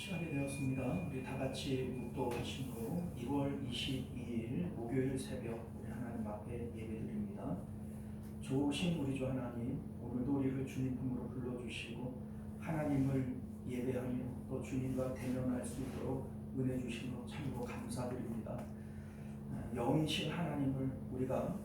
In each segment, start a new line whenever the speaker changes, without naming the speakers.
시간이 되었습니다. 우리 다 같이 묵도하심으로 2월 22일 목요일 새벽 우리 하나님 앞에 예배드립니다. 좋으신 우리 주 하나님, 오늘도 우리를 주님 품으로 불러주시고 하나님을 예배하며 또 주님과 대면할 수 있도록 은혜 주심으로 참으로 감사드립니다. 영이신 하나님을 우리가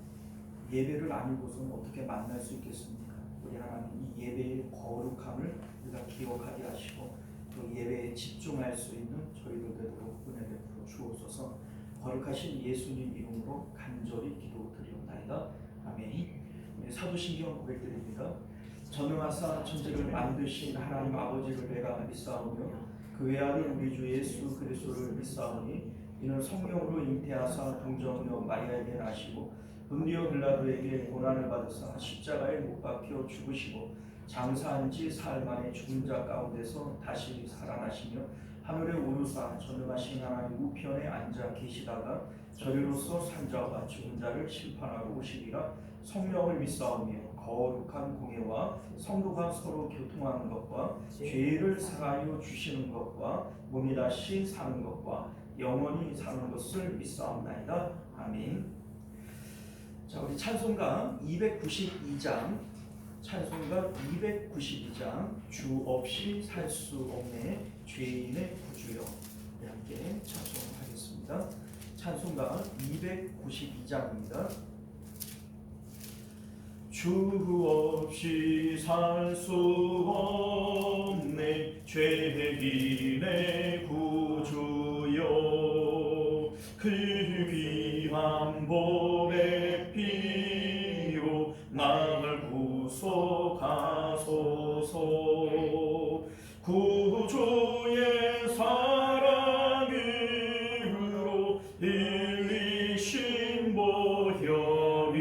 예배를 아니고서는 어떻게 만날 수 있겠습니까? 우리 하나님 이 예배의 거룩함을 우리가 기억하게 하시고 또 예배에 집중할 수 있는 저희들 되도록 은혜 베풀어 주옵소서. 거룩하신 예수님 이름으로 간절히 기도드리옵나이다. 아멘. 사도신경 고백드립니다. 전능하사 천지를 만드신 하나님 아버지를 내가 믿사오며 그 외아들 우리 주 예수 그리스도를 믿사오니 이는 성령으로 잉태하사 동정녀 마리아에게 나시고 본디오 빌라도에게 고난을 받으사 십자가에 못 박혀 죽으시고 장사한 지 사흘 만에 죽은 자 가운데서 다시 살아나시며 하늘에 오르사 전능하신 하나님 우편에 앉아 계시다가 저리로서 산자와 죽은 자를 심판하러 오시리라. 성령을 믿사오며 거룩한 공예와 성도가 서로 교통하는 것과 죄를 사하여 주시는 것과 몸이 다시 사는 것과 영원히 사는 것을 믿사옵나이다. 아멘. 자, 우리 찬송가 292장 주 없이 살 수 없네 죄인의 구주여 함께 찬송하겠습니다. 찬송가 292장입니다. 주 없이 살 수 없네 죄인의 구주여 그 귀한 보배 피로 나를 구속하소서. 구주의 사랑으로 일리신 보혈이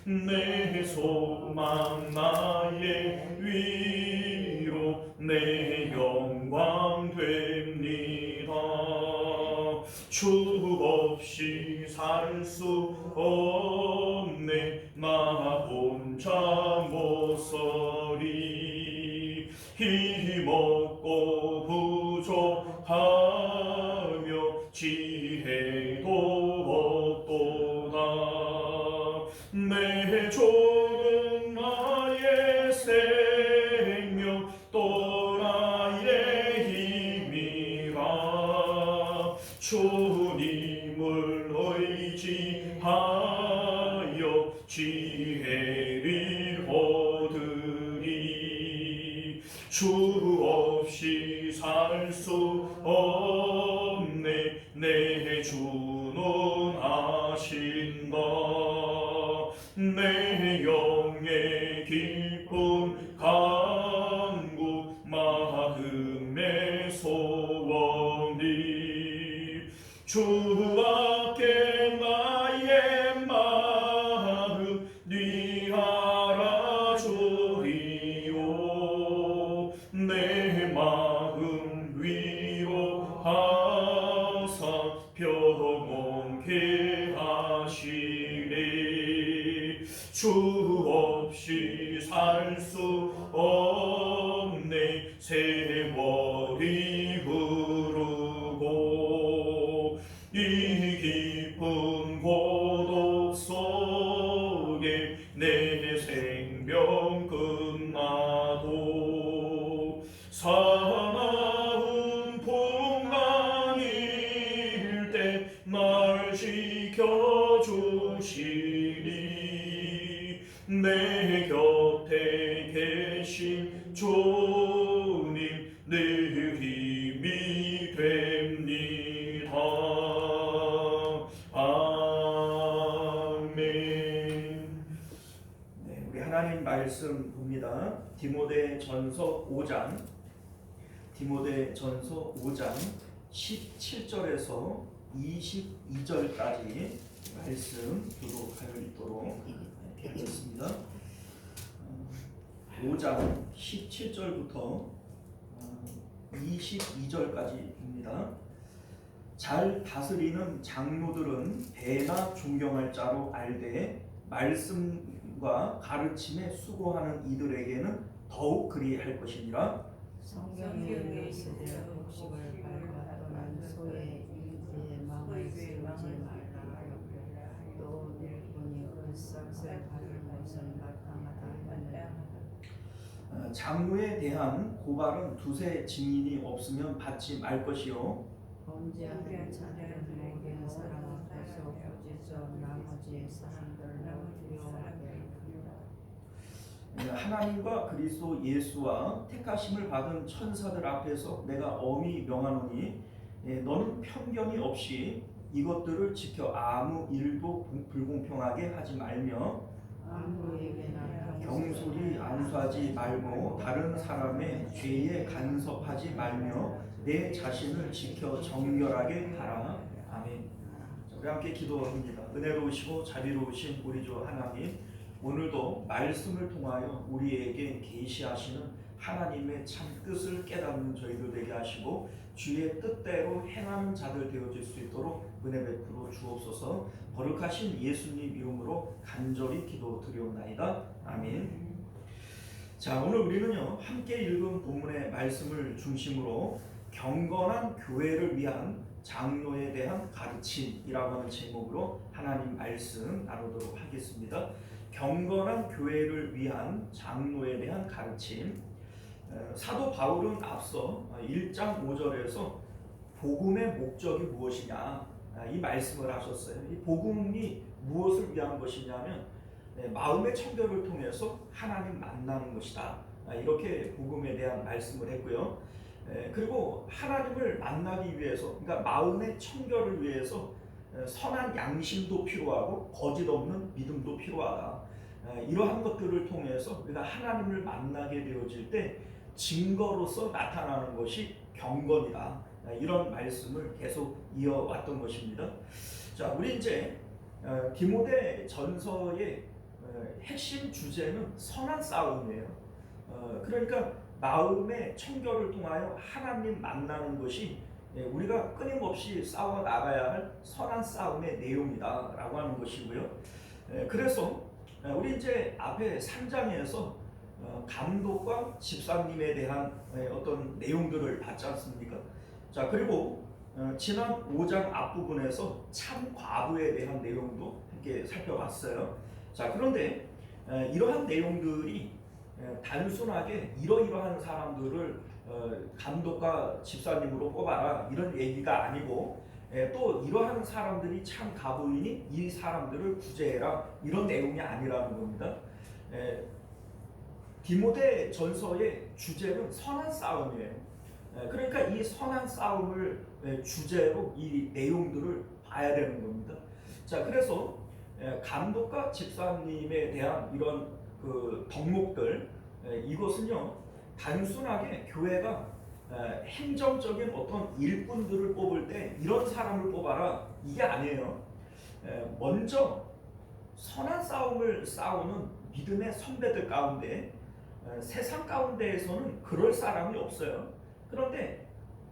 내 소망 나의 위로 내 영광 됩니다. 주 없이 살 수 없네 나 혼자 못 서리. 힘없고 부족하며 지혜도 없도다. 내 조는 나의 생명 또 나의 힘이라. 주님을 의지하여 지혜를 얻으리. 주 없이 살 수 없네 내 주는 아신다. 내 영의 깊은 간구 마음의 소원이 주 앞에 나의 마음 네 알아주리오. 내 마음 위로하사 평온케 하시리. 주 없이 살 수 없네 세월이 흐르고 이 깊은 고독 속에 내 생명 끝나도 사나운 풍랑일 때 날 지켜주시니. 내 곁에 계신 주님 내 힘이 됩니다. 아멘. 네, 우리 하나님 말씀 봅니다. 디모데전서 5장 17절에서 22절까지 말씀 교독할 수 있도록 하겠습니다. 5장 17절부터 22절까지입니다. 잘 다스리는 장로들은 배나 존경할 자로 알되 말씀과 가르침에 수고하는 이들에게는 더욱 그리할 것이니라.
성경에 의시되 곡식을 밟아 또는 소의 이기에 망을 세우지 말라. 또 일꾼이 을싹을 밟는 것은 마땅하다 하느니라.
장로에 대한 고발은 두세 증인이 없으면 받지 말 것이요.
범죄하는 자들은 모든 사람 앞에서 부지저 나머지 사람들로 두려워하게 하리라.
하나님과 그리스도 예수와 택하심을 받은 천사들 앞에서 내가 엄히 명하노니 너는 편견이 없이 이것들을 지켜 아무 일도 불공평하게 하지 말며
아무에게나
경솔히 안수하지 말고 다른 사람의 죄에 간섭하지 말며 내 자신을 지켜 정결하게 하라. 아멘. 우리 함께 기도합니다. 은혜로우시고 자비로우신 우리 주 하나님, 오늘도 말씀을 통하여 우리에게 계시하시는 하나님의 참 뜻을 깨닫는 저희들 되게 하시고 주의 뜻대로 행하는 자들 되어질 수 있도록 은혜 베풀어 주옵소서. 거룩하신 예수님 이름으로 간절히 기도드리옵나이다. 아멘. 자, 오늘 우리는요 함께 읽은 본문의 말씀을 중심으로 경건한 교회를 위한 장로에 대한 가르침이라고 하는 제목으로 하나님 말씀 나누도록 하겠습니다. 경건한 교회를 위한 장로에 대한 가르침. 사도 바울은 앞서 1장 5절에서 복음의 목적이 무엇이냐 이 말씀을 하셨어요. 이 복음이 무엇을 위한 것이냐면 마음의 청결을 통해서 하나님 만나는 것이다. 이렇게 복음에 대한 말씀을 했고요. 그리고 하나님을 만나기 위해서, 그러니까 마음의 청결을 위해서 선한 양심도 필요하고 거짓 없는 믿음도 필요하다. 이러한 것들을 통해서 우리가 하나님을 만나게 되어질 때 증거로서 나타나는 것이 경건이다. 이런 말씀을 계속 이어왔던 것입니다. 자, 우리 이제 디모데 전서의 핵심 주제는 선한 싸움이에요. 그러니까 마음의 청결을 통하여 하나님 만나는 것이 우리가 끊임없이 싸워 나가야 할 선한 싸움의 내용이다라고 하는 것이고요. 그래서 우리 이제 앞에 3장에서 감독과 집사님에 대한 어떤 내용들을 봤지 않습니까? 자, 그리고 지난 5장 앞부분에서 참 과부에 대한 내용도 함께 살펴봤어요. 자, 그런데 이러한 내용들이 단순하게 이러이러한 사람들을 감독과 집사님으로 뽑아라 이런 얘기가 아니고 또 이러한 사람들이 참 가부이니 이 사람들을 구제해라 이런 내용이 아니라는 겁니다. 디모데 전서의 주제는 선한 싸움이에요. 그러니까 이 선한 싸움을 주제로 이 내용들을 봐야 되는 겁니다. 자, 그래서 감독과 집사님에 대한 이런 그 덕목들, 이것은요 단순하게 교회가 행정적인 어떤 일꾼들을 뽑을 때 이런 사람을 뽑아라 이게 아니에요. 먼저 선한 싸움을 싸우는 믿음의 선배들 가운데 세상 가운데에서는 그럴 사람이 없어요. 그런데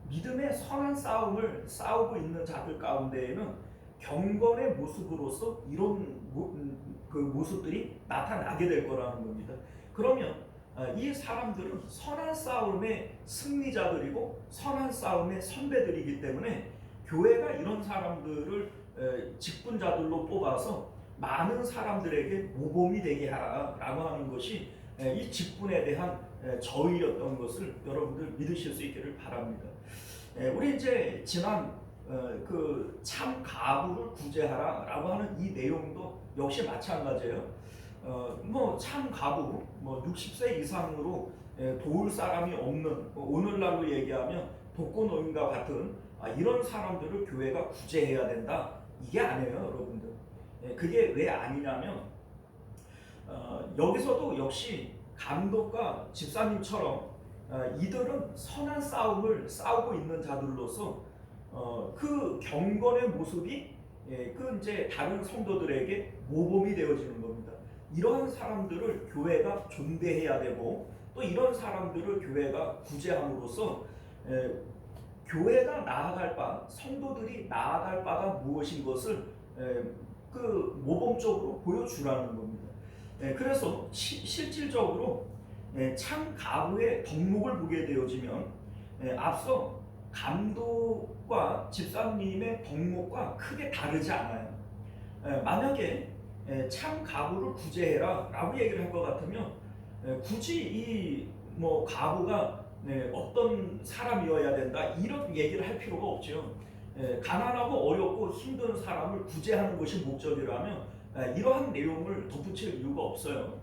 믿음의 선한 싸움을 싸우고 있는 자들 가운데에는 경건의 모습으로서 이런 그 모습들이 나타나게 될 거라는 겁니다. 그러면 이 사람들은 선한 싸움의 승리자들이고 선한 싸움의 선배들이기 때문에 교회가 이런 사람들을 직분자들로 뽑아서 많은 사람들에게 모범이 되게 하라라고 하는 것이 이 직분에 대한 저의였던 것을 여러분들 믿으실 수 있기를 바랍니다. 우리 이제 지난 그 참 가부를 구제하라라고 하는 이 내용도 역시 마찬가지예요. 뭐 참 가부, 뭐 60세 이상으로 도울 사람이 없는, 오늘날로 얘기하면 독거노인과 같은 이런 사람들을 교회가 구제해야 된다. 이게 아니에요, 여러분들. 그게 왜 아니냐면 여기서도 역시 감독과 집사님처럼 이들은 선한 싸움을 싸우고 있는 자들로서 그 경건의 모습이 그 이제 다른 성도들에게 모범이 되어지는 겁니다. 이러한 사람들을 교회가 존대해야 되고 또 이런 사람들을 교회가 구제함으로써 교회가 나아갈 바, 성도들이 나아갈 바가 무엇인 것을 그 모범적으로 보여주라는 겁니다. 그래서 실질적으로 참 가부의 덕목을 보게 되어지면 앞서 감독과 집사님의 덕목과 크게 다르지 않아요. 만약에 참 가부를 구제해라 라고 얘기를 할 것 같으면 굳이 이 뭐 가부가 어떤 사람이어야 된다 이런 얘기를 할 필요가 없죠. 가난하고 어렵고 힘든 사람을 구제하는 것이 목적이라면 이러한 내용을 덧붙일 이유가 없어요.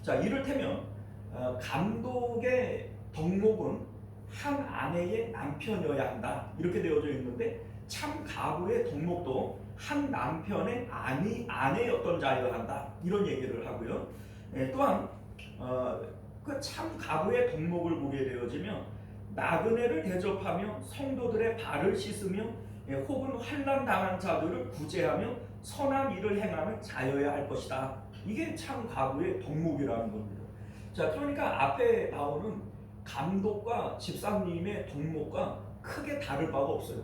자, 이를테면 감독의 덕목은 한 아내의 남편이어야 한다 이렇게 되어져 있는데 참 가부의 덕목도 한 남편의 아내였던 자여야 한다 이런 얘기를 하고요. 또한 그 참 가부의 덕목을 보게 되어지면 나그네를 대접하며 성도들의 발을 씻으며 혹은 환난 당한 자들을 구제하며 선한 일을 행하는 자여야 할 것이다. 이게 참 가부의 덕목이라는 겁니다. 자, 그러니까 앞에 나오는 감독과 집사님의 덕목과 크게 다를 바가 없어요.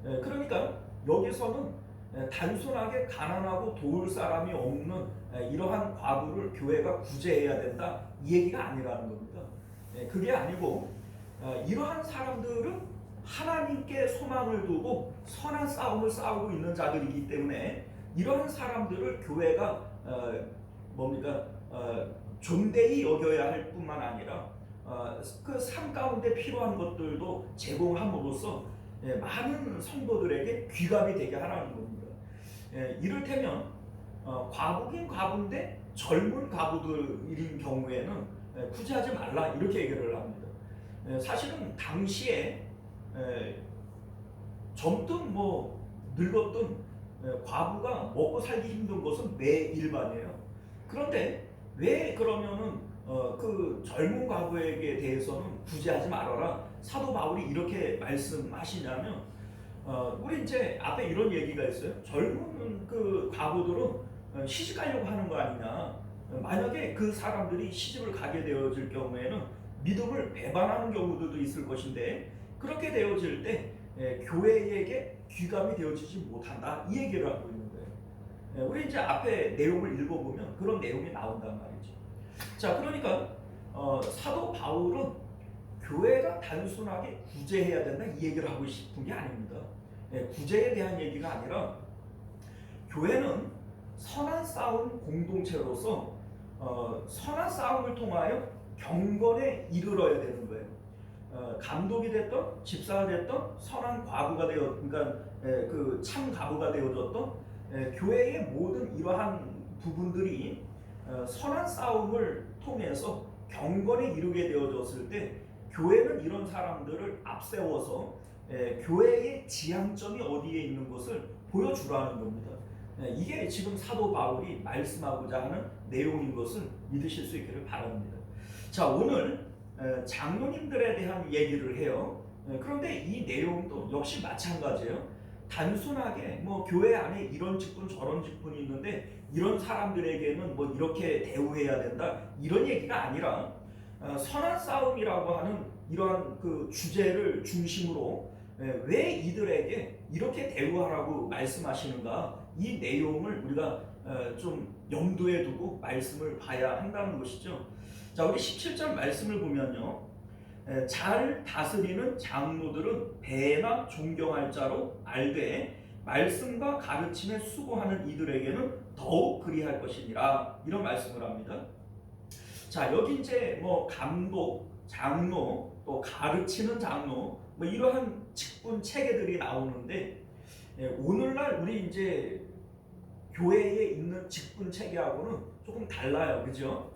그러니까 여기서는 단순하게 가난하고 도울 사람이 없는 이러한 과부를 교회가 구제해야 된다 이 얘기가 아니라는 겁니다. 그게 아니고 이러한 사람들은 하나님께 소망을 두고 선한 싸움을 싸우고 있는 자들이기 때문에 이러한 사람들을 교회가 존대히 여겨야 할 뿐만 아니라 그 삶 가운데 필요한 것들도 제공함으로써 많은 성도들에게 귀감이 되게 하라는 겁니다. 이를테면 과부긴 과부인데 젊은 과부들인 경우에는 구제하지 말라 이렇게 얘기를 합니다. 사실은 당시에 젊든 뭐 늙었든 과부가 먹고 살기 힘든 것은 매일반이에요. 그런데 왜 그러면은 그 젊은 과부에게 대해서는 구제하지 말아라 사도 바울이 이렇게 말씀하시냐면 우리 이제 앞에 이런 얘기가 있어요. 젊은 그 과부들은 시집가려고 하는 거 아니냐. 만약에 그 사람들이 시집을 가게 되어질 경우에는 믿음을 배반하는 경우들도 있을 것인데 그렇게 되어질 때 교회에게 귀감이 되어지지 못한다 이 얘기를 하고 있는 거예요. 우리 이제 앞에 내용을 읽어보면 그런 내용이 나온단 말이죠. 자, 그러니까 사도 바울은 교회가 단순하게 구제해야 된다 이 얘기를 하고 싶은 게 아닙니다. 구제에 대한 얘기가 아니라 교회는 선한 싸움 공동체로서 선한 싸움을 통하여 경건에 이르러야 되는 거예요. 감독이 됐던 집사가 됐던 선한 과부가 되어 그러니까 그 참 과부가 되어졌던 교회의 모든 이러한 부분들이 선한 싸움을 통해서 경건에 이르게 되어졌을 때 교회는 이런 사람들을 앞세워서 교회의 지향점이 어디에 있는 것을 보여주라는 겁니다. 이게 지금 사도 바울이 말씀하고자 하는 내용인 것을 믿으실 수 있기를 바랍니다. 자, 오늘 장로님들에 대한 얘기를 해요. 그런데 이 내용도 역시 마찬가지예요. 단순하게 뭐 교회 안에 이런 직분 저런 직분이 있는데 이런 사람들에게는 뭐 이렇게 대우해야 된다 이런 얘기가 아니라 선한 싸움이라고 하는 이러한 그 주제를 중심으로 왜 이들에게 이렇게 대우하라고 말씀하시는가 이 내용을 우리가 좀 염두에 두고 말씀을 봐야 한다는 것이죠. 자, 우리 17절 말씀을 보면요. 잘 다스리는 장로들은 배나 존경할 자로 알되 말씀과 가르침에 수고하는 이들에게는 더욱 그리할 것이니라 이런 말씀을 합니다. 자, 여기 이제 뭐 감독, 장로, 또 가르치는 장로 뭐 이러한 직분 체계들이 나오는데 오늘날 우리 이제 교회에 있는 직분 체계하고는 조금 달라요, 그죠?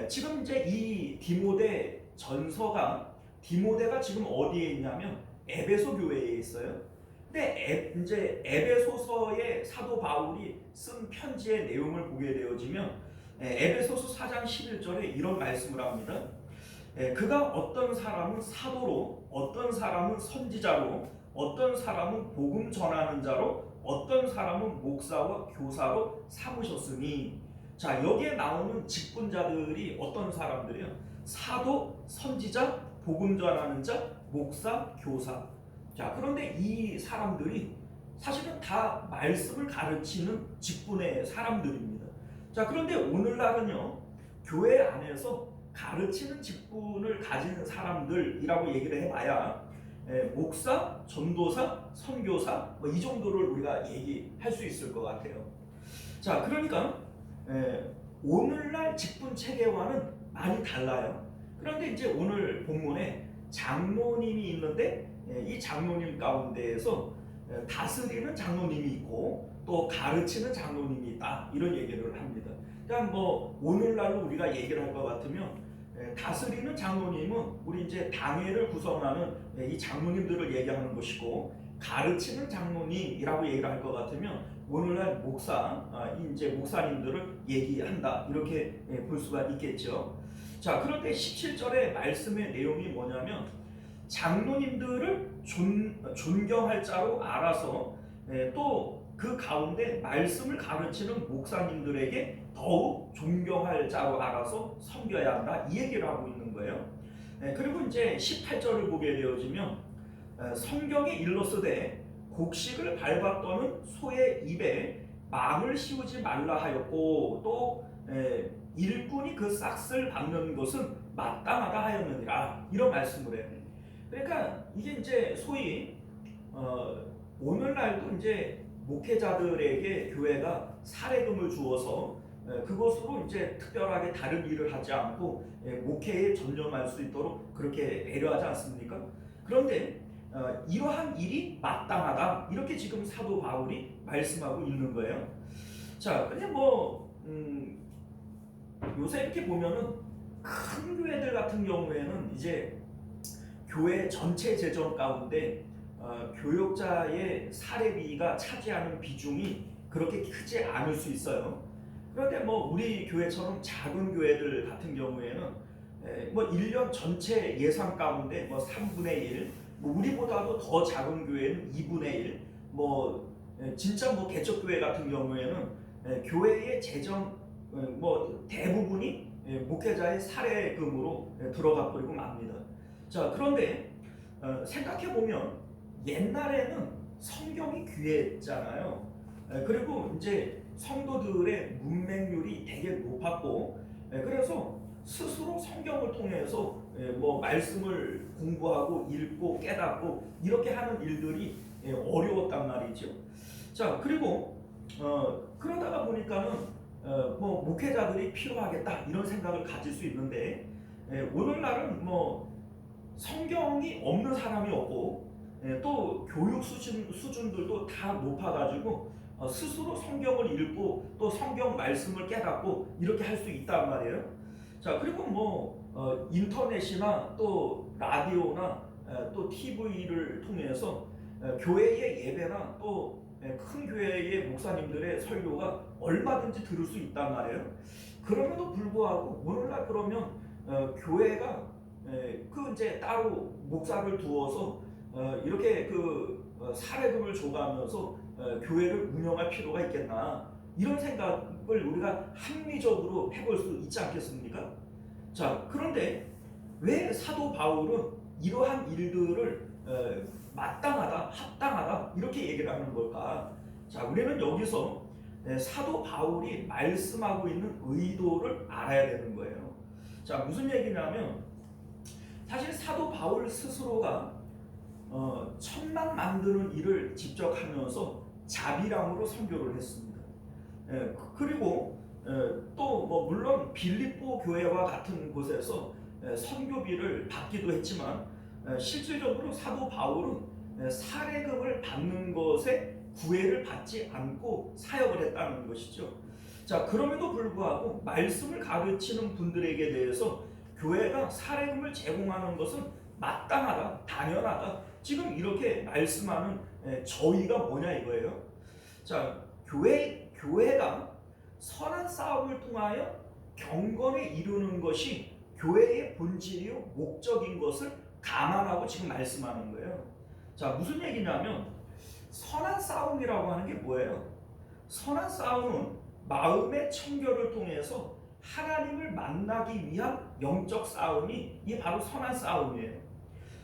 지금 이제 이 디모데 전서가 디모데가 지금 어디에 있냐면 에베소 교회에 있어요. 근데 이제 에베소서의 사도 바울이 쓴 편지의 내용을 보게 되어지면 에베소서 4장 11절에 이런 말씀을 합니다. 그가 어떤 사람은 사도로, 어떤 사람은 선지자로, 어떤 사람은 복음 전하는 자로, 어떤 사람은 목사와 교사로 삼으셨으니. 자, 여기에 나오는 직분자들이 어떤 사람들이요? 사도, 선지자, 복음 전하는 자, 목사, 교사. 자, 그런데 이 사람들이 사실은 다 말씀을 가르치는 직분의 사람들입니다. 자, 그런데 오늘날은요, 교회 안에서 가르치는 직분을 가진 사람들이라고 얘기를 해봐야 목사, 전도사, 선교사 뭐 이 정도를 우리가 얘기할 수 있을 것 같아요. 자, 그러니까 오늘날 직분 체계와는 많이 달라요. 그런데 이제 오늘 본문에 장로님이 있는데 이 장로님 가운데에서 다스리는 장로님이 있고 또 가르치는 장로님이 있다, 이런 얘기를 합니다. 그러니까 뭐 오늘날로 우리가 얘기를 할 것 같으면 다스리는 장로님은 우리 이제 당회를 구성하는 이 장로님들을 얘기하는 것이고, 가르치는 장로님이라고 얘기를 할 것 같으면 오늘날 목사, 이제 목사님들을 얘기한다, 이렇게 볼 수가 있겠죠. 자, 그런데 17절의 말씀의 내용이 뭐냐면 장로님들을 존경할 자로 알아서 또 그 가운데 말씀을 가르치는 목사님들에게 더욱 존경할 자로 알아서 섬겨야 한다, 이 얘기를 하고 있는 거예요. 그리고 이제 18절을 보게 되어지면 성경에 일러스되 곡식을 밟아 떠는 소의 입에 망을 씌우지 말라 하였고 또 일꾼이 그 싹을 밟는 것은 마땅하다 하였느니라, 이런 말씀을 해요. 그러니까 이게 이제 소위 오늘날도 이제 목회자들에게 교회가 사례금을 주어서 그것으로 이제 특별하게 다른 일을 하지 않고 목회에 전념할 수 있도록 그렇게 배려하지 않습니까? 그런데 이러한 일이 마땅하다, 이렇게 지금 사도 바울이 말씀하고 있는 거예요. 자, 근데 뭐 요새 이렇게 보면은 큰 교회들 같은 경우에는 이제 교회 전체 재정 가운데 교역자의 사례비가 차지하는 비중이 그렇게 크지 않을 수 있어요. 그런데 뭐 우리 교회처럼 작은 교회들 같은 경우에는 뭐 1년 전체 예산 가운데 뭐 3분의 1, 뭐 우리보다도 더 작은 교회는 2분의 1, 뭐 진짜 뭐 개척교회 같은 경우에는 교회의 재정 뭐 대부분이 목회자의 사례금으로 들어가 버리고 맙니다. 자, 그런데 생각해 보면 옛날에는 성경이 귀했잖아요. 그리고 이제 성도들의 문맹률이 되게 높았고, 그래서 스스로 성경을 통해서 뭐 말씀을 공부하고 읽고 깨닫고 이렇게 하는 일들이 어려웠단 말이죠. 자, 그리고 그러다가 보니까는 뭐 목회자들이 필요하겠다, 이런 생각을 가질 수 있는데 오늘날은 뭐 성경이 없는 사람이 없고 또 교육 수준들도 다 높아가지고 스스로 성경을 읽고 또 성경 말씀을 깨닫고 이렇게 할 수 있단 말이에요. 자, 그리고 뭐 인터넷이나 또 라디오나 또 TV를 통해서 교회의 예배나 또 큰 교회의 목사님들의 설교가 얼마든지 들을 수 있단 말이에요. 그럼에도 불구하고 오늘날 그러면 교회가 그 이제 따로 목사를 두어서 이렇게 그 사례금을 줘가면서 교회를 운영할 필요가 있겠나, 이런 생각을 우리가 합리적으로 해볼 수 있지 않겠습니까? 자, 그런데 왜 사도 바울은 이러한 일들을 마땅하다, 합당하다, 이렇게 얘기를 하는 걸까? 자, 우리는 여기서 사도 바울이 말씀하고 있는 의도를 알아야 되는 거예요. 자, 무슨 얘기냐면 사실 사도 바울 스스로가 천막 만드는 일을 직접 하면서 자비랑으로 선교를 했습니다. 그리고 또 뭐 물론 빌립보 교회와 같은 곳에서 선교비를 받기도 했지만 실질적으로 사도 바울은 사례금을 받는 것에 구애를 받지 않고 사역을 했다는 것이죠. 자, 그럼에도 불구하고 말씀을 가르치는 분들에게 대해서 교회가 사례금을 제공하는 것은 마땅하다, 당연하다, 지금 이렇게 말씀하는 저희가 뭐냐 이거예요. 자, 교회가 선한 싸움을 통하여 경건에 이루는 것이 교회의 본질이요 목적인 것을 감안하고 지금 말씀하는 거예요. 자, 무슨 얘기냐면 선한 싸움이라고 하는 게 뭐예요? 선한 싸움은 마음의 청결을 통해서 하나님을 만나기 위한 영적 싸움이 이게 바로 선한 싸움이에요.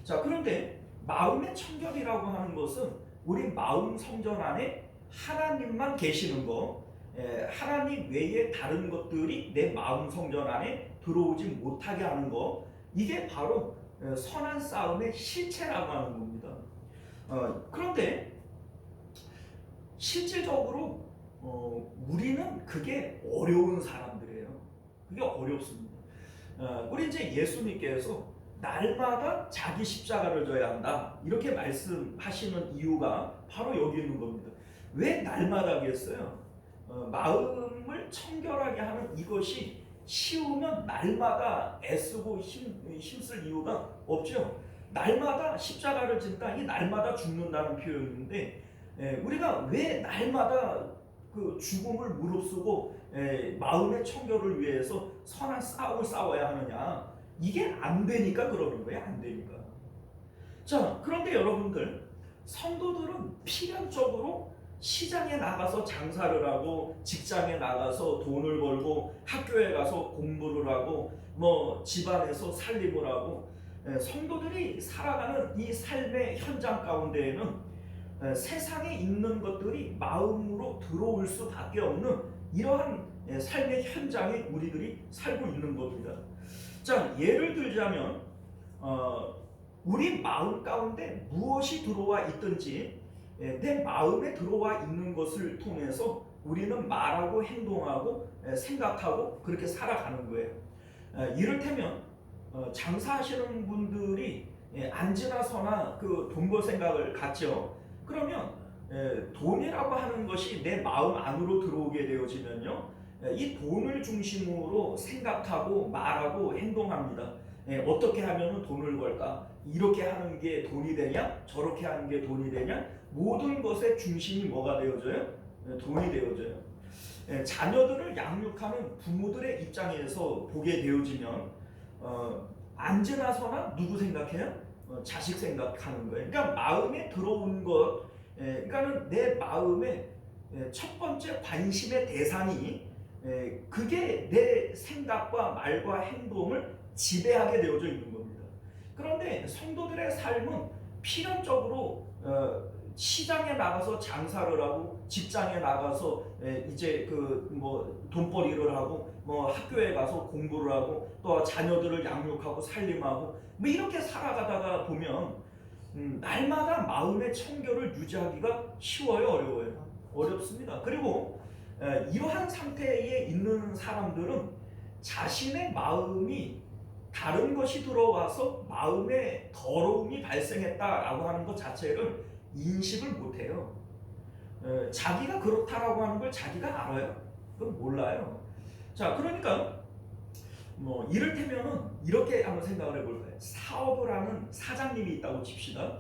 자, 그런데 마음의 청결이라고 하는 것은 우리 마음 성전 안에 하나님만 계시는 거, 하나님 외에 다른 것들이 내 마음 성전 안에 들어오지 못하게 하는 거, 이게 바로 선한 싸움의 실체라고 하는 겁니다. 그런데 실질적으로 우리는 그게 어려운 사람들이에요. 그게 어렵습니다. 우리 이제 예수님께서 날마다 자기 십자가를 져야 한다 이렇게 말씀하시는 이유가 바로 여기 있는 겁니다. 왜 날마다 하겠어요? 마음을 청결하게 하는 이것이 쉬우면 날마다 애쓰고 힘쓸 이유가 없죠. 날마다 십자가를 진다, 이 날마다 죽는다는 표현인데, 우리가 왜 날마다 그 죽음을 무릅쓰고 마음의 청결을 위해서 선한 싸움을 싸워야 하느냐? 이게 안 되니까 그러는 거예요. 안 되니까. 자, 그런데 여러분들, 성도들은 필연적으로 시장에 나가서 장사를 하고, 직장에 나가서 돈을 벌고, 학교에 가서 공부를 하고, 뭐 집안에서 살림을 하고, 성도들이 살아가는 이 삶의 현장 가운데에는 세상에 있는 것들이 마음으로 들어올 수밖에 없는 이러한 삶의 현장에 우리들이 살고 있는 겁니다. 자, 예를 들자면 우리 마음 가운데 무엇이 들어와 있든지 내 마음에 들어와 있는 것을 통해서 우리는 말하고 행동하고 생각하고 그렇게 살아가는 거예요. 이를테면 장사하시는 분들이 앉으나 서나 그 돈 벌 생각을 갖죠. 그러면 돈이라고 하는 것이 내 마음 안으로 들어오게 되어지면요, 이 돈을 중심으로 생각하고 말하고 행동합니다. 어떻게 하면 돈을 벌까? 이렇게 하는 게 돈이 되냐? 저렇게 하는 게 돈이 되냐? 모든 것의 중심이 뭐가 되어져요? 돈이 되어져요. 자녀들을 양육하는 부모들의 입장에서 보게 되어지면 앉으나 서나 누구 생각해요? 자식 생각하는 거예요. 그러니까 마음에 들어온 것, 그러니까는 내 마음의 첫 번째 관심의 대상이 그게 내 생각과 말과 행동을 지배하게 되어져 있는 겁니다. 그런데 성도들의 삶은 필연적으로 시장에 나가서 장사를 하고, 직장에 나가서 이제 그 뭐 돈벌이를 하고, 뭐 학교에 가서 공부를 하고, 또 자녀들을 양육하고 살림하고, 뭐 이렇게 살아가다가 보면 날마다 마음의 청결을 유지하기가 쉬워요, 어려워요? 어렵습니다. 그리고 이러한 상태에 있는 사람들은 자신의 마음이 다른 것이 들어와서 마음에 더러움이 발생했다라고 하는 것 자체를 인식을 못해요. 자기가 그렇다라고 하는 걸 자기가 알아요? 그건 몰라요. 자, 그러니까 뭐 이를테면은 이렇게 한번 생각을 해볼까요? 사업을 하는 사장님이 있다고 칩시다.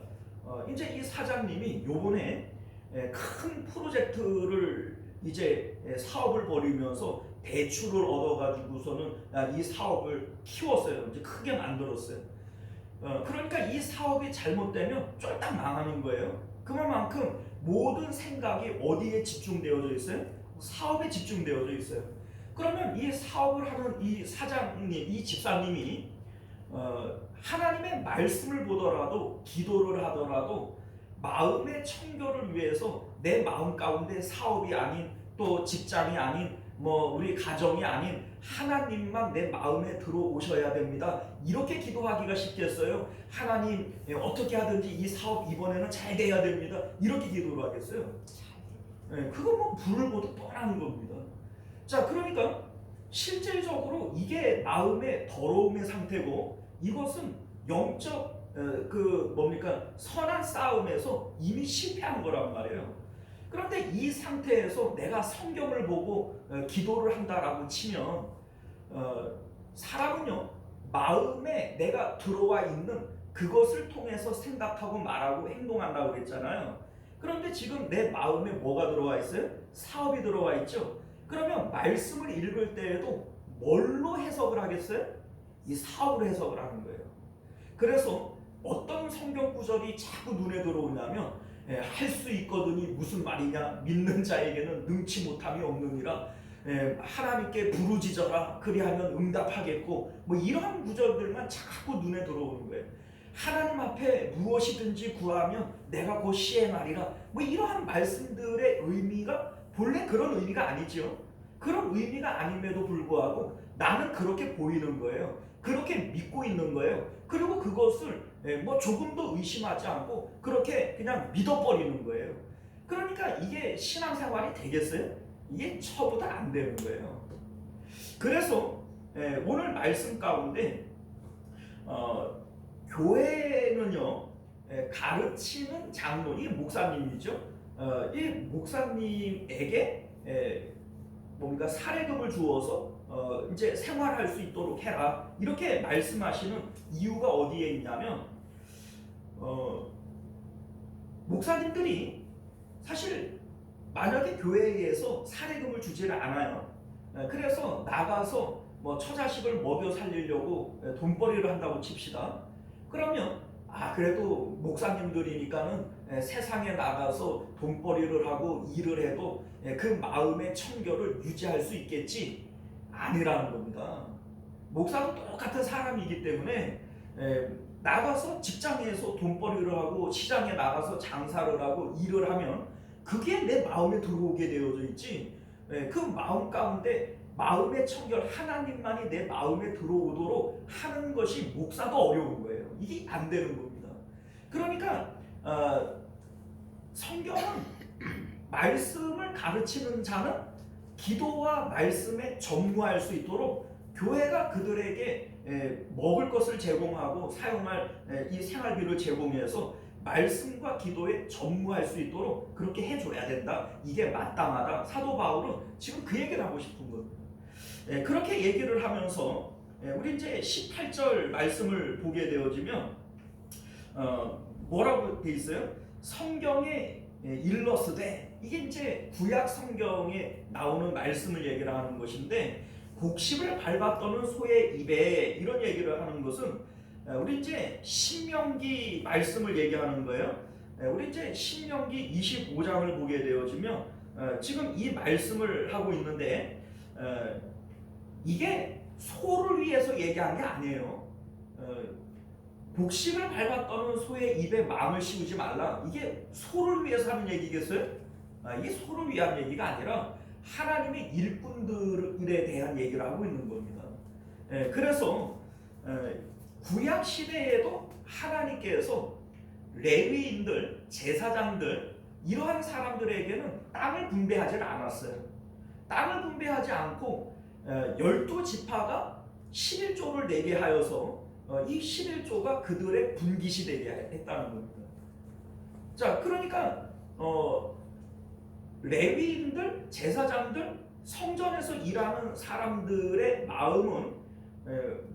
이제 이 사장님이 요번에 큰 프로젝트를 이제 사업을 벌이면서 대출을 얻어가지고서는 이 사업을 키웠어요. 이제 크게 만들었어요. 그러니까 이 사업이 잘못되면 쫄딱 망하는 거예요. 그만큼 모든 생각이 어디에 집중되어져 있어요? 사업에 집중되어져 있어요. 그러면 이 사업을 하는 이 사장님, 이 집사님이 하나님의 말씀을 보더라도, 기도를 하더라도 마음의 청결을 위해서 내 마음 가운데 사업이 아닌, 또 직장이 아닌, 뭐 우리 가정이 아닌 하나님만 내 마음에 들어오셔야 됩니다. 이렇게 기도하기가 쉽겠어요? 하나님, 어떻게 하든지 이 사업 이번에는 잘 돼야 됩니다. 이렇게 기도를 하겠어요? 그건 뭐 불을 보듯 뻔한 겁니다. 자, 그러니까 실질적으로 이게 마음의 더러움의 상태고, 이것은 영적 선한 싸움에서 이미 실패한 거란 말이에요. 그런데 이 상태에서 내가 성경을 보고 기도를 한다라고 치면 사람은요, 마음에 내가 들어와 있는 그것을 통해서 생각하고 말하고 행동한다고 그랬잖아요. 그런데 지금 내 마음에 뭐가 들어와 있어요? 사업이 들어와 있죠. 그러면 말씀을 읽을 때에도 뭘로 해석을 하겠어요? 이 사업으로 해석을 하는 거예요. 그래서 어떤 성경 구절이 자꾸 눈에 들어오냐면, 할 수 있거든이 무슨 말이냐, 믿는 자에게는 능치 못함이 없느니라, 하나님께 부르짖어라 그리하면 응답하겠고, 뭐 이러한 구절들만 자꾸 눈에 들어오는 거예요. 하나님 앞에 무엇이든지 구하면 내가 곧 시행하리라, 뭐 이러한 말씀들의 의미가 본래 그런 의미가 아니죠. 그런 의미가 아님에도 불구하고 나는 그렇게 보이는 거예요. 그렇게 믿고 있는 거예요. 그리고 그것을 뭐 조금도 의심하지 않고 그렇게 그냥 믿어버리는 거예요. 그러니까 이게 신앙생활이 되겠어요? 이게 처보다 안 되는 거예요. 그래서 오늘 말씀 가운데 교회는요, 가르치는 장로이 목사님이죠. 이 목사님에게 뭔가 사례금을 주어서 이제 생활할 수 있도록 해라, 이렇게 말씀하시는 이유가 어디에 있냐면, 목사님들이 사실 만약에 교회에서 사례금을 주지를 않아요. 그래서 나가서 뭐 처자식을 먹여 살리려고 돈벌이를 한다고 칩시다. 그러면 그래도 목사님들이니까는 세상에 나가서 돈벌이를 하고 일을 해도 그 마음의 청결을 유지할 수 있겠지? 아니라는 겁니다. 목사도 똑같은 사람이기 때문에 나가서 직장에서 돈벌이를 하고 시장에 나가서 장사를 하고 일을 하면 그게 내 마음에 들어오게 되어져 있지, 그 마음 가운데 마음의 청결, 하나님만이 내 마음에 들어오도록 하는 것이 목사도 어려운 거예요. 이게 안 되는 겁니다. 그러니까 성경은 말씀을 가르치는 자는 기도와 말씀에 전무할 수 있도록 교회가 그들에게 먹을 것을 제공하고 사용할 이 생활비를 제공해서 말씀과 기도에 전무할 수 있도록 그렇게 해줘야 된다. 이게 마땅하다. 사도 바울은 지금 그 얘기를 하고 싶은 겁니다. 그렇게 얘기를 하면서 우리 이제 18절 말씀을 보게 되어지면 뭐라고 돼 있어요? 성경에 일러스되, 이게 이제 구약 성경에 나오는 말씀을 얘기를 하는 것인데, 곡식을 밟았더는 소의 입에, 이런 얘기를 하는 것은 우리 이제 신명기 말씀을 얘기하는 거예요. 우리 이제 신명기 25장을 보게 되어지면 지금 이 말씀을 하고 있는데, 이게 소를 위해서 얘기한 게 아니에요. 곡식을 밟았더는 소의 입에 마음을 씌우지 말라, 이게 소를 위해서 하는 얘기겠어요? 이게 소를 위한 얘기가 아니라 하나님의 일꾼들에 대한 얘기를 하고 있는 겁니다. 그래서 구약 시대에도 하나님께서 레위인들, 제사장들, 이러한 사람들에게는 땅을 분배하지 않았어요. 땅을 분배하지 않고 12지파가 11조를 내게 하여서 이 11조가 그들의 분깃이 되게 했다는 겁니다. 자, 그러니까 레위인들, 제사장들, 성전에서 일하는 사람들의 마음은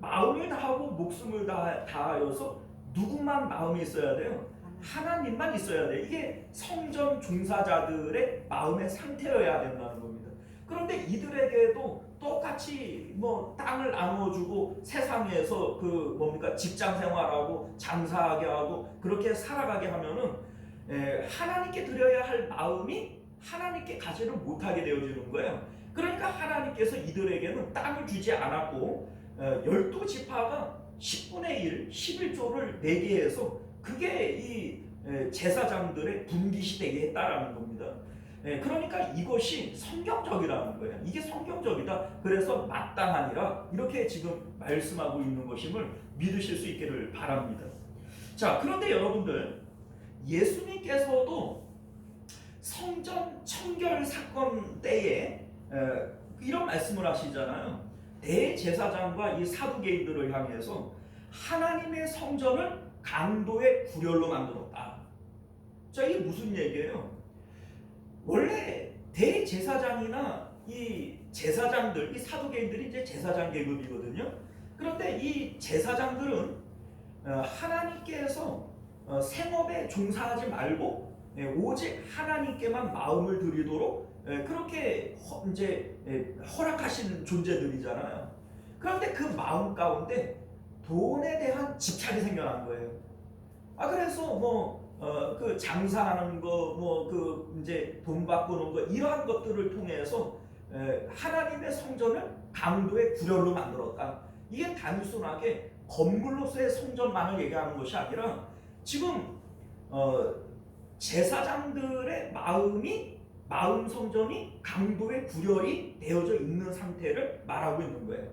마음을 다하고 목숨을 다하여서 누구만 마음이 있어야 돼요? 하나님만 있어야 돼요. 이게 성전 종사자들의 마음의 상태여야 된다는 겁니다. 그런데 이들에게도 똑같이 뭐 땅을 나눠주고 세상에서 그 뭡니까 직장 생활하고 장사하게 하고 그렇게 살아가게 하면은 하나님께 드려야 할 마음이 하나님께 가지를 못하게 되어지는 거예요. 그러니까 하나님께서 이들에게는 땅을 주지 않았고 12지파가 10분의 1, 11조를 내게 해서 그게 이 제사장들의 분깃이 되게 했다라는 겁니다. 그러니까 이것이 성경적이라는 거예요. 이게 성경적이다, 그래서 마땅하니라, 이렇게 지금 말씀하고 있는 것임을 믿으실 수 있기를 바랍니다. 자, 그런데 여러분들, 예수님께서도 성전 청결 사건 때에 이런 말씀을 하시잖아요. 대제사장과 이 사두개인들을 향해서 하나님의 성전을 강도의 구렬로 만들었다. 자, 이게 무슨 얘기예요? 원래 대제사장이나 이 제사장들, 이 사두개인들이 이제 제사장 계급이거든요. 그런데 이 제사장들은 하나님께서 생업에 종사하지 말고 오직 하나님께만 마음을 드리도록 그렇게 이제 허락하신 존재들이잖아요. 그런데 그 마음 가운데 돈에 대한 집착이 생겨난 거예요. 그래서 그 장사하는 거, 그 이제 돈 바꾸는 거, 이러한 것들을 통해서 하나님의 성전을 강도의 구렬로 만들었다. 이게 단순하게 건물로서의 성전만을 얘기하는 것이 아니라 지금 제사장들의 마음이 마음 성전이 강도의 구렬이 되어져 있는 상태를 말하고 있는 거예요.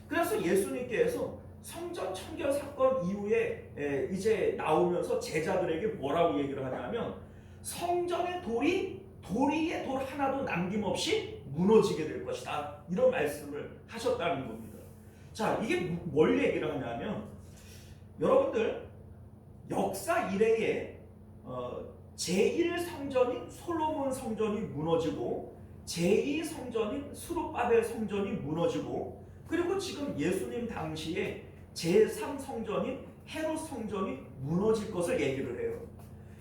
그래서 예수님께서 성전 청결 사건 이후에 이제 나오면서 제자들에게 뭐라고 얘기를 하냐면 성전의 돌이 도리의 돌 하나도 남김없이 무너지게 될 것이다. 이런 말씀을 하셨다는 겁니다. 자, 이게 뭘 얘기를 하냐면 여러분들 역사 이래에 제1성전인 솔로몬 성전이 무너지고 제2성전인 스룹바벨 성전이 무너지고 그리고 지금 예수님 당시에 제3성전인 헤롯 성전이 무너질 것을 얘기를 해요.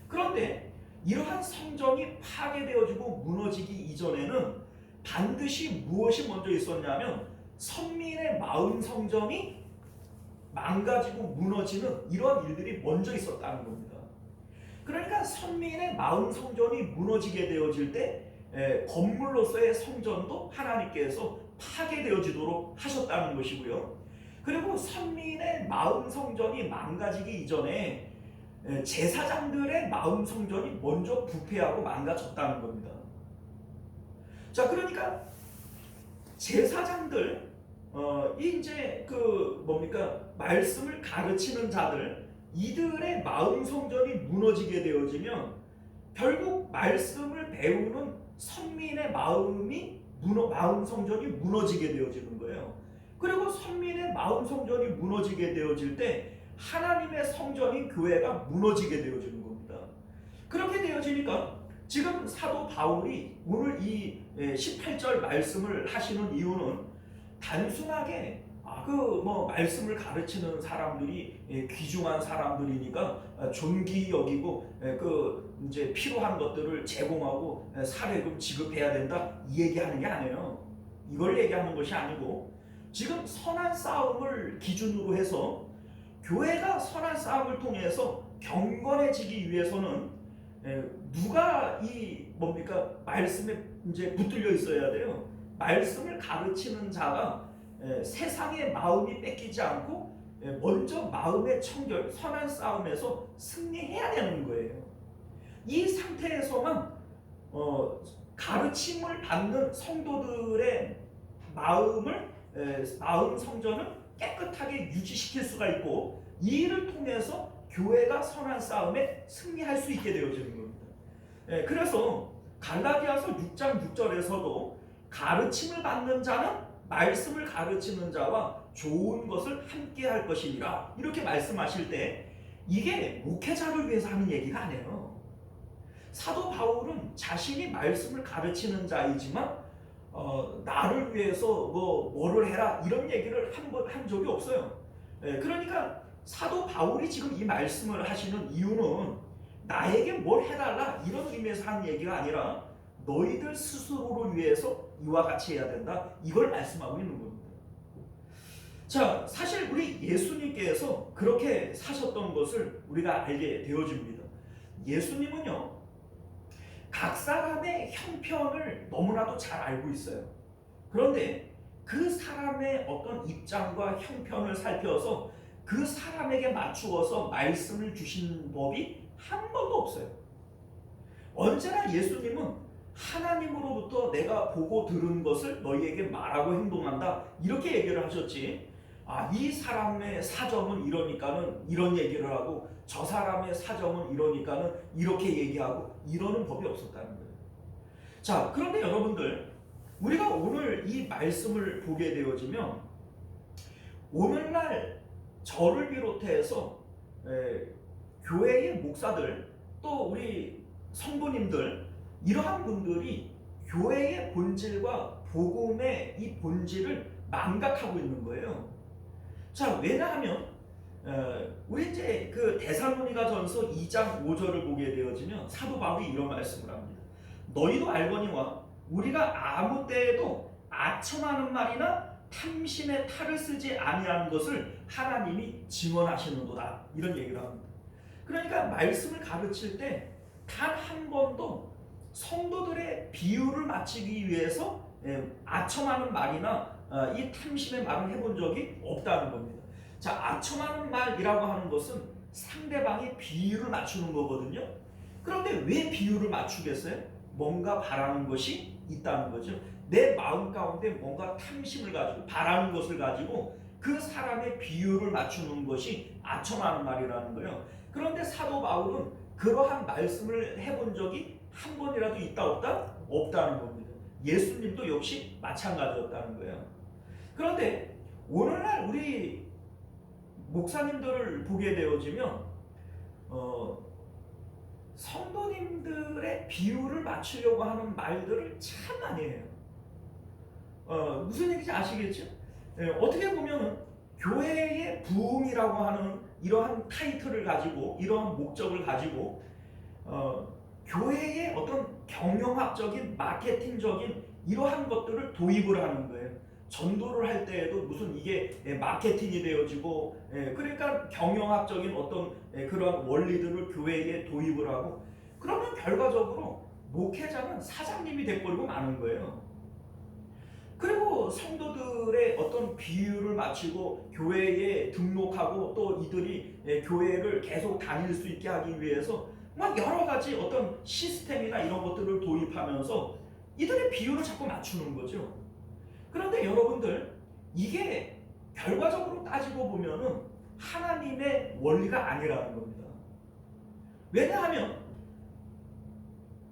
그런데 이러한 성전이 파괴되어지고 무너지기 이전에는 반드시 무엇이 먼저 있었냐면 선민의 마음 성전이 망가지고 무너지는 이런 일들이 먼저 있었다는 겁니다. 그러니까 선민의 마음 성전이 무너지게 되어질 때 건물로서의 성전도 하나님께서 파괴되어지도록 하셨다는 것이고요. 그리고 선민의 마음 성전이 망가지기 이전에 제사장들의 마음 성전이 먼저 부패하고 망가졌다는 겁니다. 자, 그러니까 제사장들 이제 말씀을 가르치는 자들 이들의 마음 성전이 무너지게 되어지면 결국 말씀을 배우는 선민의 마음 성전이 무너지게 되어지는 거예요. 그리고 선민의 마음 성전이 무너지게 되어질 때 하나님의 성전인 교회가 무너지게 되어지는 겁니다. 그렇게 되어지니까 지금 사도 바울이 오늘 이 18절 말씀을 하시는 이유는 단순하게 말씀을 가르치는 사람들이 귀중한 사람들이니까 존귀 여기고 이제 필요한 것들을 제공하고 사례금 지급해야 된다 이 얘기하는 게 아니에요. 이걸 얘기하는 것이 아니고 지금 선한 싸움을 기준으로 해서 교회가 선한 싸움을 통해서 경건해지기 위해서는 누가 말씀에 이제 붙들려 있어야 돼요. 말씀을 가르치는 자가 세상의 마음이 뺏기지 않고 먼저 마음의 청결, 선한 싸움에서 승리해야 되는 거예요. 이 상태에서만 가르침을 받는 성도들의 마음 성전을 깨끗하게 유지시킬 수가 있고 이 일을 통해서 교회가 선한 싸움에 승리할 수 있게 되어지는 겁니다. 그래서 갈라디아서 6장 6절에서도 가르침을 받는 자는 말씀을 가르치는 자와 좋은 것을 함께 할 것이니라 이렇게 말씀하실 때 이게 목회자를 위해서 하는 얘기가 아니에요. 사도 바울은 자신이 말씀을 가르치는 자이지만 나를 위해서 뭐를 해라 이런 얘기를 한 적이 없어요. 그러니까 사도 바울이 지금 이 말씀을 하시는 이유는 나에게 뭘 해달라 이런 의미에서 하는 얘기가 아니라 너희들 스스로를 위해서 이와 같이 해야 된다 이걸 말씀하고 있는 겁니다. 자, 사실 우리 예수님께서 그렇게 사셨던 것을 우리가 알게 되어집니다. 예수님은요 각 사람의 형편을 너무나도 잘 알고 있어요. 그런데 그 사람의 어떤 입장과 형편을 살펴서 그 사람에게 맞추어서 말씀을 주신 법이 한 번도 없어요. 언제나 예수님은 하나님으로부터 내가 보고 들은 것을 너희에게 말하고 행동한다 이렇게 얘기를 하셨지 이 사람의 사정은 이러니까는 이런 얘기를 하고 저 사람의 사정은 이러니까는 이렇게 얘기하고 이러는 법이 없었다는 거예요. 자, 그런데 여러분들 우리가 오늘 이 말씀을 보게 되어지면 오늘날 저를 비롯해서 교회의 목사들 또 우리 성도님들 이러한 분들이 교회의 본질과 복음의 이 본질을 망각하고 있는 거예요. 자, 왜냐하면 우리 이제 그 데살로니가전서 2장 5절을 보게 되어지면 사도 바울이 이런 말씀을 합니다. 너희도 알거니와 우리가 아무 때에도 아첨하는 말이나 탐심의 탈을 쓰지 아니하는 것을 하나님이 증언하시는도다 이런 얘기를 합니다. 그러니까 말씀을 가르칠 때 단 한 번도 성도들의 비유를 맞추기 위해서 아첨하는 말이나 이 탐심의 말을 해본 적이 없다는 겁니다. 자, 아첨하는 말이라고 하는 것은 상대방의 비유를 맞추는 거거든요. 그런데 왜 비유를 맞추겠어요? 뭔가 바라는 것이 있다는 거죠. 내 마음 가운데 뭔가 탐심을 가지고 바라는 것을 가지고 그 사람의 비율을 맞추는 것이 아첨하는 말이라는 거예요. 그런데 사도 바울은 그러한 말씀을 해본 적이 한 번이라도 있다 없다? 없다는 겁니다. 예수님도 역시 마찬가지였다는 거예요. 그런데 오늘날 우리 목사님들을 보게 되어지면 성도님들의 비율을 맞추려고 하는 말들을 참 많이 해요. 무슨 얘기인지 아시겠죠? 어떻게 보면 교회의 부흥이라고 하는 이러한 타이틀을 가지고 이러한 목적을 가지고 교회의 어떤 경영학적인 마케팅적인 이러한 것들을 도입을 하는 거예요. 전도를 할 때에도 무슨 이게 마케팅이 되어지고 그러니까 경영학적인 어떤 그런 원리들을 교회에 도입을 하고 그러면 결과적으로 목회자는 사장님이 돼버리고 마는 거예요. 그리고 성도들의 어떤 비율을 맞추고 교회에 등록하고 또 이들이 교회를 계속 다닐 수 있게 하기 위해서 막 여러 가지 어떤 시스템이나 이런 것들을 도입하면서 이들의 비율을 자꾸 맞추는 거죠. 그런데 여러분들 이게 결과적으로 따지고 보면은 하나님의 원리가 아니라는 겁니다. 왜냐하면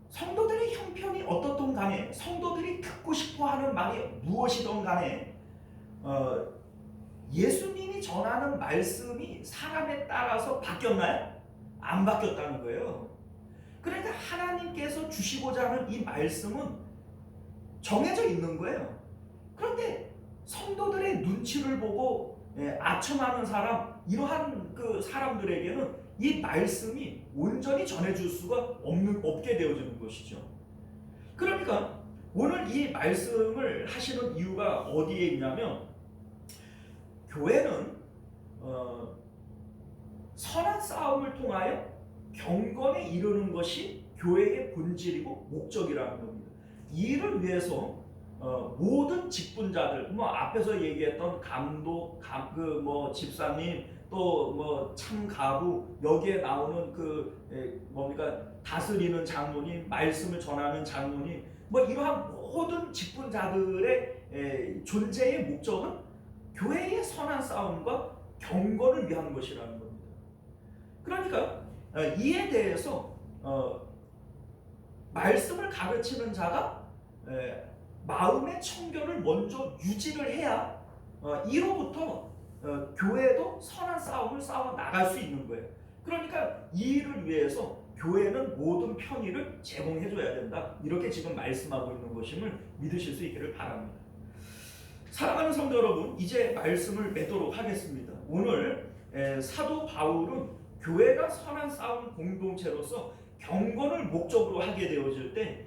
성도들의 형편이 어떻든 간에 성도들이 듣고 싶어하는 말이 무엇이든 간에 예수님이 전하는 말씀이 사람에 따라서 바뀌었나요? 안 바뀌었다는 거예요. 그러니까 하나님께서 주시고자 하는 이 말씀은 정해져 있는 거예요. 그런데 성도들의 눈치를 보고 아첨하는 사람, 이러한 그 사람들에게는 이 말씀이 온전히 전해줄 수가 없게 되어지는 것이죠. 그러니까 오늘 이 말씀을 하시는 이유가 어디에 있냐면 교회는 선한 싸움을 통하여 경건에 이르는 것이 교회의 본질이고 목적이라는 겁니다. 이를 위해서 모든 직분자들, 뭐 앞에서 얘기했던 감독, 집사님, 또 참가부, 여기에 나오는 다스리는 장로님, 말씀을 전하는 장로님, 이러한 모든 직분자들의 존재의 목적은 교회의 선한 싸움과 경건을 위한 것이라는 겁니다. 그러니까 이에 대해서 말씀을 가르치는 자가 마음의 청결을 먼저 유지를 해야 이로부터 교회도 선한 싸움을 싸워 나갈 수 있는 거예요. 그러니까 이 일을 위해서 교회는 모든 편의를 제공해 줘야 된다. 이렇게 지금 말씀하고 있는 것임을 믿으실 수 있기를 바랍니다. 사랑하는 성도 여러분, 이제 말씀을 맺도록 하겠습니다. 오늘 사도 바울은 교회가 선한 싸움 공동체로서 경건을 목적으로 하게 되어질 때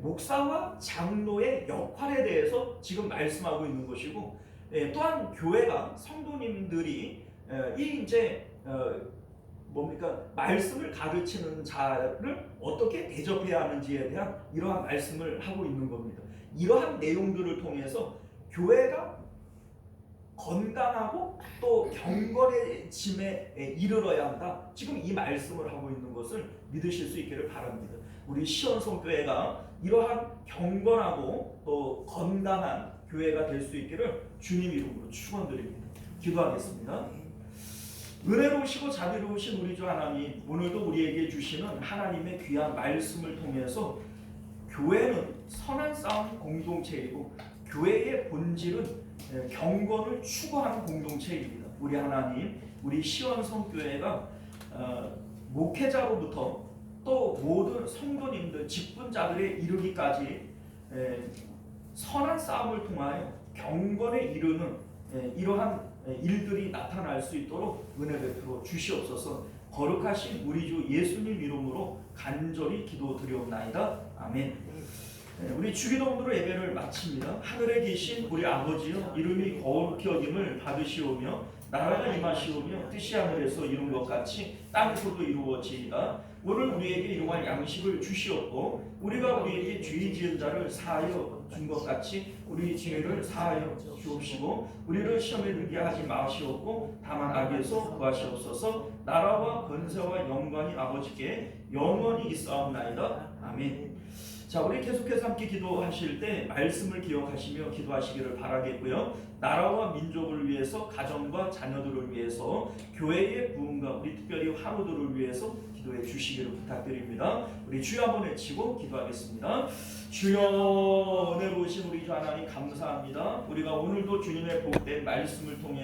목사와 장로의 역할에 대해서 지금 말씀하고 있는 것이고, 또한 교회가 성도님들이 말씀을 가르치는 자를 어떻게 대접해야 하는지에 대한 이러한 말씀을 하고 있는 겁니다. 이러한 내용들을 통해서 교회가 건강하고 또 경건해짐에 이르러야 한다. 지금 이 말씀을 하고 있는 것을 믿으실 수 있기를 바랍니다. 우리 시원성교회가 이러한 경건하고 또 건강한 교회가 될 수 있기를 주님 이름으로 축원드립니다. 기도하겠습니다. 은혜로우시고 자비로우신 우리 주 하나님, 오늘도 우리에게 주시는 하나님의 귀한 말씀을 통해서 교회는 선한 싸움 공동체이고 교회의 본질은 경건을 추구하는 공동체입니다. 우리 하나님, 우리 시원성교회가 목회자로부터 또 모든 성도님들, 직분자들에 이르기까지 선한 싸움을 통하여 경건에 이르는 이러한 일들이 나타날 수 있도록 은혜 베풀어 주시옵소서. 거룩하신 우리 주 예수님 이름으로 간절히 기도드리옵나이다. 아멘. 우리 주기도문으로 예배를 마칩니다. 하늘에 계신 우리 아버지여, 이름이 거룩히 여김을 받으시오며 나라가 임하시오며 뜻이 하늘에서 이룬 것 같이 땅에서도 이루어지이다. 오늘 우리에게 일용할 양식을 주시옵고 우리가 우리에게 죄 지은 자를 사하여 준 것 같이 우리 죄를 사하여 주옵시고 우리를 시험에 들게 하지 마시옵고 다만 악에서 구하시옵소서. 나라와 권세와 영광이 아버지께 영원히 있사옵나이다. 아멘. 자, 우리 계속해서 함께 기도하실 때 말씀을 기억하시며 기도하시기를 바라겠고요. 나라와 민족을 위해서, 가정과 자녀들을 위해서, 교회의 부흥과 우리 특별히 하루들을 위해서 기도해 주시기를 부탁드립니다. 우리 주여 한번 외치고 기도하겠습니다. 주여, 은혜로우신 우리 주 하나님 감사합니다. 우리가 오늘도 주님의 복된 말씀을 통해